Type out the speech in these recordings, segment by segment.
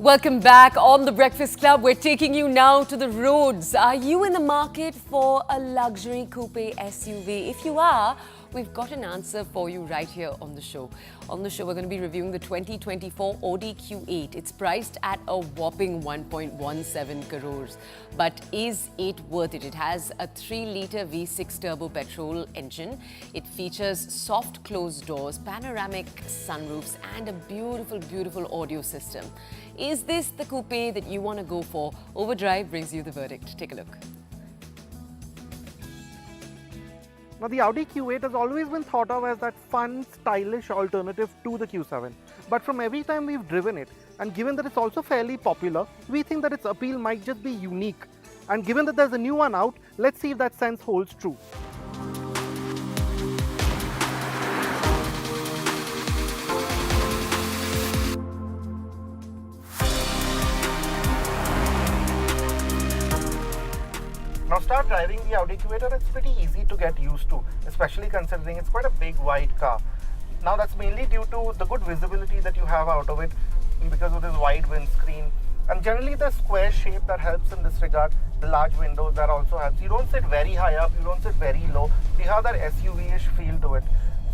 Welcome back on The Breakfast Club. We're taking you now to the roads. Are you in the market for a luxury coupe SUV? If you are, we've got an answer for you right here on the show. On the show, we're going to be reviewing the 2024 Audi Q8. It's priced at a whopping 1.17 crores. But is it worth it? It has a 3-litre V6 turbo petrol engine. It features soft closed doors, panoramic sunroofs, and a beautiful, beautiful audio system. Is this the coupe that you want to go for? Overdrive brings you the verdict. Take a look. Now, the Audi Q8 has always been thought of as that fun, stylish alternative to the Q7. But from every time we've driven it, and given that it's also fairly popular, we think that its appeal might just be unique. And given that there's a new one out, let's see if that sense holds true. Now start driving the Audi Q8 and it's pretty easy to get used to, especially considering it's quite a big wide car. Now that's mainly due to the good visibility that you have out of it because of this wide windscreen, and generally the square shape that helps in this regard. The large windows that also helps. You don't sit very high up, you don't sit very low, you have that SUV-ish feel to it.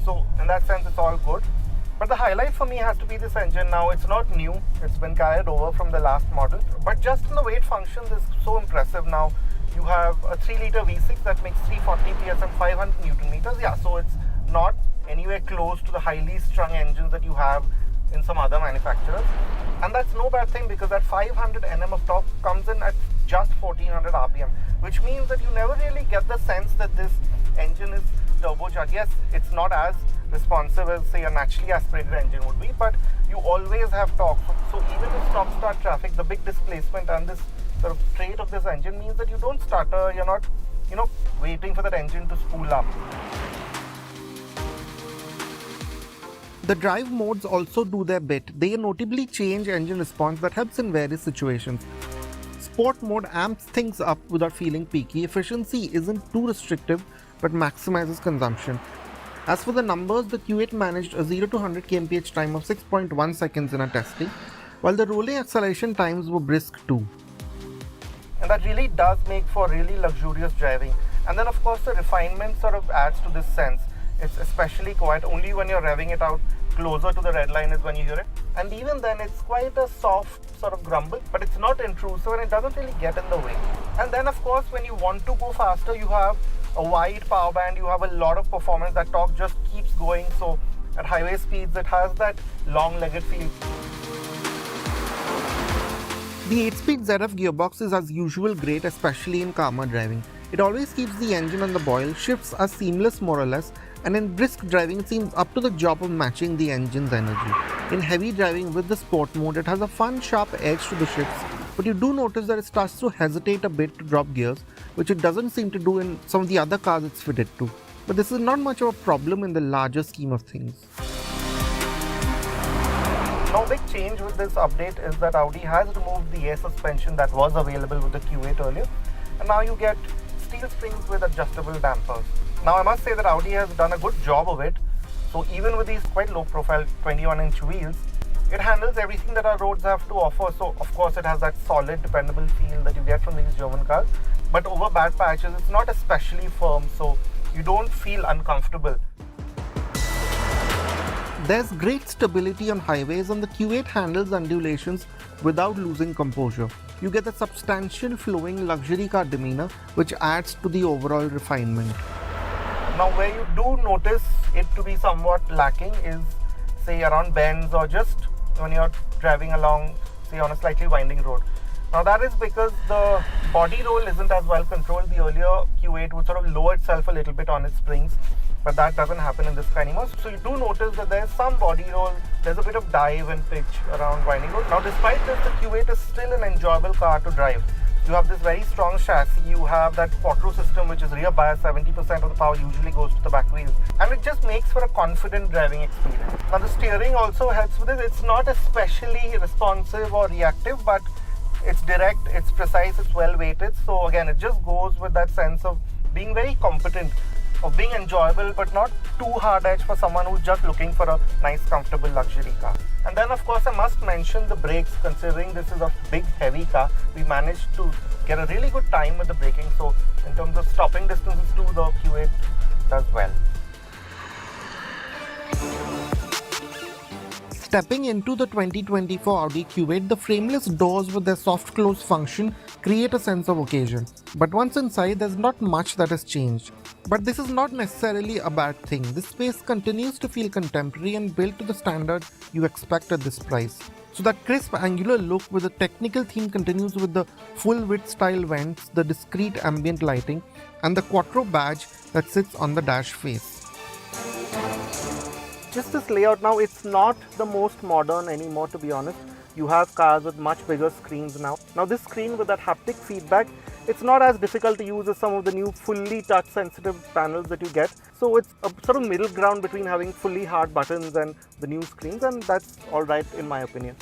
So in that sense it's all good. But the highlight for me has to be this engine. Now it's not new, it's been carried over from the last model, but just in the way it functions is so impressive. Now you have a 3-litre V6 that makes 340 PS and 500 Newton meters. Yeah, so it's not anywhere close to the highly strung engines that you have in some other manufacturers. And that's no bad thing because that 500 Nm of torque comes in at just 1400 RPM, which means that you never really get the sense that this engine is turbocharged. Yes, it's not as responsive as, say, a naturally aspirated engine would be, but you always have torque. So even in stop-start traffic, the big displacement and this sort of trait of this engine means that you don't stutter, you're not, waiting for that engine to spool up. The drive modes also do their bit. They notably change engine response that helps in various situations. Sport mode amps things up without feeling peaky. Efficiency isn't too restrictive but maximizes consumption. As for the numbers, the Q8 managed a 0 to 100 kmph time of 6.1 seconds in a testing, while the rolling acceleration times were brisk too. And that really does make for really luxurious driving. And then of course the refinement sort of adds to this sense. It's especially quiet. Only when you're revving it out closer to the red line is when you hear it. And even then it's quite a soft sort of grumble, but it's not intrusive and it doesn't really get in the way. And then of course when you want to go faster, you have a wide power band, you have a lot of performance. That torque just keeps going. So at highway speeds it has that long-legged feel. The 8-speed ZF gearbox is as usual great, especially in calmer driving. It always keeps the engine on the boil, shifts are seamless more or less, and in brisk driving it seems up to the job of matching the engine's energy. In heavy driving with the sport mode, it has a fun sharp edge to the shifts, but you do notice that it starts to hesitate a bit to drop gears, which it doesn't seem to do in some of the other cars it's fitted to. But this is not much of a problem in the larger scheme of things. Now, big change with this update is that Audi has removed the air suspension that was available with the Q8 earlier, and now you get steel springs with adjustable dampers. Now, I must say that Audi has done a good job of it. So even with these quite low profile 21-inch wheels, it handles everything that our roads have to offer. So of course it has that solid, dependable feel that you get from these German cars. But over bad patches, it's not especially firm, so you don't feel uncomfortable. There's great stability on highways and the Q8 handles undulations without losing composure. You get a substantial flowing luxury car demeanor which adds to the overall refinement. Now where you do notice it to be somewhat lacking is, say, around bends or just when you're driving along, say, on a slightly winding road. Now that is because the body roll isn't as well controlled. The earlier Q8 would sort of lower itself a little bit on its springs, but that doesn't happen in this car anymore. So you do notice that there's some body roll, there's a bit of dive and pitch around winding road. Now despite this, the Q8 is still an enjoyable car to drive. You have this very strong chassis, you have that quattro system which is rear bias, 70% of the power usually goes to the back wheels, and it just makes for a confident driving experience. Now the steering also helps with this. It's not especially responsive or reactive, but it's direct, it's precise, it's well weighted. So again, it just goes with that sense of being very competent, of being enjoyable but not too hard edge for someone who's just looking for a nice comfortable luxury car. And then of course I must mention the brakes. Considering this is a big heavy car, we managed to get a really good time with the braking. So in terms of stopping distances too, the Q8 does well. Stepping into the 2024 Audi Q8, the frameless doors with their soft close function create a sense of occasion. But once inside, there's not much that has changed. But this is not necessarily a bad thing. This space continues to feel contemporary and built to the standard you expect at this price. So that crisp angular look with the technical theme continues with the full width style vents, the discreet ambient lighting, and the Quattro badge that sits on the dash face. Just this layout now, it's not the most modern anymore, to be honest. You have cars with much bigger screens now. Now this screen with that haptic feedback, it's not as difficult to use as some of the new fully touch sensitive panels that you get. So it's a sort of middle ground between having fully hard buttons and the new screens, and that's alright in my opinion.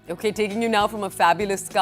Okay, taking you now from a fabulous car